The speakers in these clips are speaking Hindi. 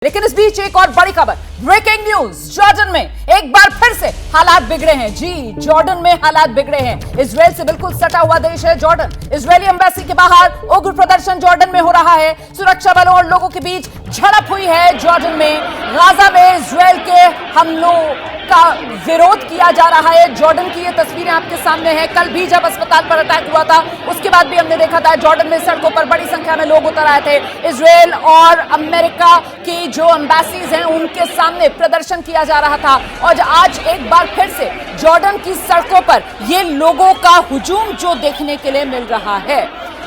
लेकिन इस बीच एक और बड़ी खबर, ब्रेकिंग न्यूज, जॉर्डन में एक बार फिर से हालात बिगड़े हैं। जी, जॉर्डन में हालात बिगड़े हैं। इजराइल से बिल्कुल सटा हुआ देश है जॉर्डन। इजरायली एम्बेसी के बाहर उग्र प्रदर्शन जॉर्डन में हो रहा है। सुरक्षा बलों और लोगों के बीच झड़प हुई है जॉर्डन में। गाजा में इजराइल के हमलों का विरोध किया जा रहा है। जॉर्डन की ये तस्वीरें आपके सामने हैं। कल भी जब अस्पताल पर अटैक हुआ था, उसके बाद भी हमने देखा था जॉर्डन में सड़कों पर बड़ी संख्या में लोग उतर आए थे। इजराइल और अमेरिका की जो एम्बेसीज हैं उनके सामने प्रदर्शन किया जा रहा था। और आज एक बार फिर से जॉर्डन की सड़कों पर ये लोगों का हुजूम जो देखने के लिए मिल रहा है।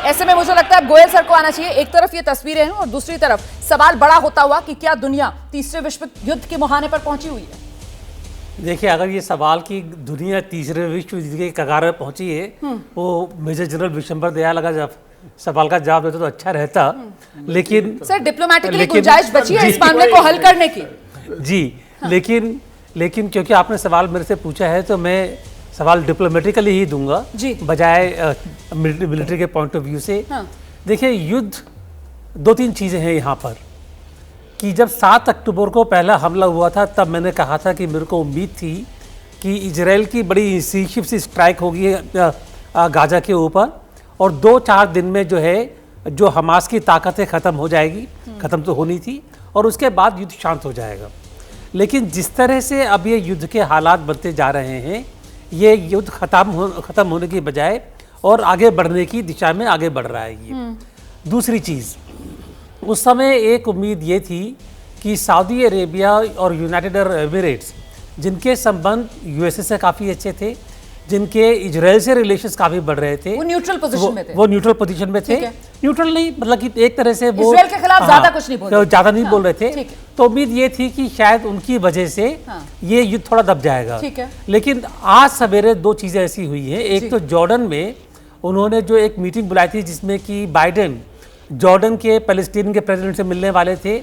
ऐसे में मुझे लगता है गोयल सर को आना चाहिए। एक तरफ ये तस्वीरें हैं और दूसरी तरफ सवाल बड़ा होता हुआ कि क्या दुनिया तीसरे विश्व युद्ध के मुहाने पर पहुंची हुई है। देखिए, अगर ये सवाल की दुनिया तीसरे विश्व युद्ध के कगार पर पहुंची है, वो मेजर जनरल विशंबर दयाल अगर जब सवाल का जवाब देते तो अच्छा रहता। लेकिन सर, डिप्लोमेटिकली गुंजाइश बची है इस मामले को हल करने की। जी, लेकिन क्योंकि आपने सवाल मेरे से पूछा है तो मैं सवाल डिप्लोमेटिकली ही दूंगा बजाय मिलिट्री के पॉइंट ऑफ व्यू से। देखिए, युद्ध दो तीन चीजें हैं यहाँ पर कि जब 7 अक्टूबर को पहला हमला हुआ था तब मैंने कहा था कि मेरे को उम्मीद थी कि इजराइल की बड़ी इंसिसिव सी स्ट्राइक होगी गाजा के ऊपर और 2-4 दिन में जो हमास की ताकतें ख़त्म हो जाएगी, ख़त्म तो होनी थी, और उसके बाद युद्ध शांत हो जाएगा। लेकिन जिस तरह से अब ये युद्ध के हालात बनते जा रहे हैं, ये युद्ध ख़त्म होने की बजाय और आगे बढ़ने की दिशा में आगे बढ़ रहा है ये। दूसरी चीज़, उस समय एक उम्मीद ये थी कि सऊदी अरेबिया और यूनाइटेड अरब एमिरेट्स, जिनके संबंध यूएसए से काफ़ी अच्छे थे, जिनके इजराइल से रिलेशंस काफ़ी बढ़ रहे थे, वो न्यूट्रल पोजीशन में थे। वो न्यूट्रल पोजीशन में थे। न्यूट्रल नहीं, मतलब कि एक तरह से वो इजराइल के खिलाफ ज़्यादा कुछ नहीं बोल रहे थे। ज़्यादा नहीं बोल रहे थे। तो उम्मीद ये थी कि शायद उनकी वजह से ये युद्ध थोड़ा दब जाएगा। लेकिन आज सवेरे दो चीज़ें ऐसी हुई हैं। एक तो जॉर्डन में उन्होंने जो एक मीटिंग बुलाई थी जिसमें कि बाइडेन जॉर्डन के पैलेस्टीन के प्रेसिडेंट से मिलने वाले थे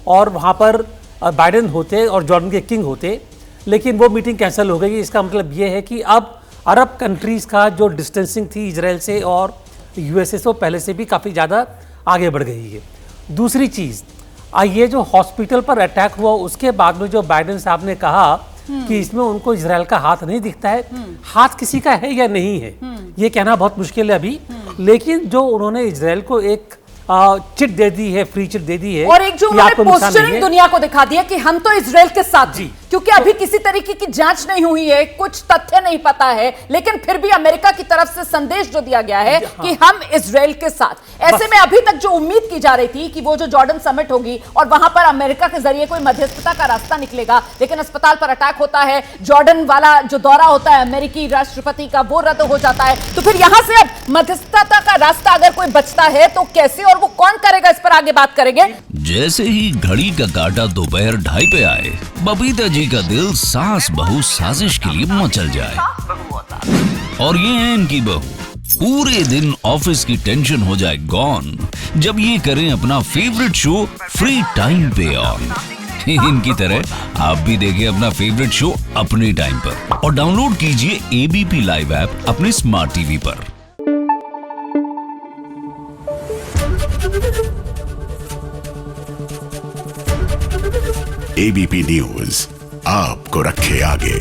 और वहाँ पर बाइडेन होते और जॉर्डन के किंग होते, लेकिन वो मीटिंग कैंसिल हो गई। इसका मतलब ये है कि अब अरब कंट्रीज़ का जो डिस्टेंसिंग थी इजराइल से और यूएसए से, वो पहले से भी काफ़ी ज़्यादा आगे बढ़ गई है। दूसरी चीज़, ये जो हॉस्पिटल पर अटैक हुआ उसके बाद में जो बाइडेन साहब ने कहा कि इसमें उनको इजराइल का हाथ नहीं दिखता है, हाथ किसी का है या नहीं है ये कहना बहुत मुश्किल है अभी। लेकिन जो उन्होंने इजराइल को एक चिट दे दी है, फ्री चिट दे दी है, और एक जो उन्होंने पोस्टरिंग दुनिया को दिखा दिया कि हम तो इजराइल के साथ जी, क्योंकि अभी किसी तरीके की जांच नहीं हुई है, कुछ तथ्य नहीं पता है, लेकिन फिर भी अमेरिका की तरफ से संदेश जो दिया गया है कि हम इजराइल के साथ। ऐसे में अभी तक जो उम्मीद की जा रही थी कि वो जो जॉर्डन समिट होगी और वहां पर अमेरिका के जरिए कोई मध्यस्थता का रास्ता निकलेगा, लेकिन अस्पताल पर अटैक होता है, जॉर्डन वाला जो दौरा होता है अमेरिकी राष्ट्रपति का वो रद्द हो जाता है। तो फिर यहां से अब मध्यस्थता का रास्ता अगर कोई बचता है तो कैसे और वो कौन करेगा, इस पर आगे बात करेंगे। जैसे ही घड़ी का काटा दोपहर 2:30 पे आए, बबीता जी का दिल सास बहू साजिश के लिए मचल जाए। और ये है इनकी बहू, पूरे दिन ऑफिस की टेंशन हो जाए गॉन जब ये करें अपना फेवरेट शो फ्री टाइम पे ऑन। इनकी तरह आप भी देखिए अपना फेवरेट शो अपने टाइम पर और डाउनलोड कीजिए एबीपी लाइव ऐप अपने स्मार्ट टीवी पर। एबीपी न्यूज आपको रखे आगे।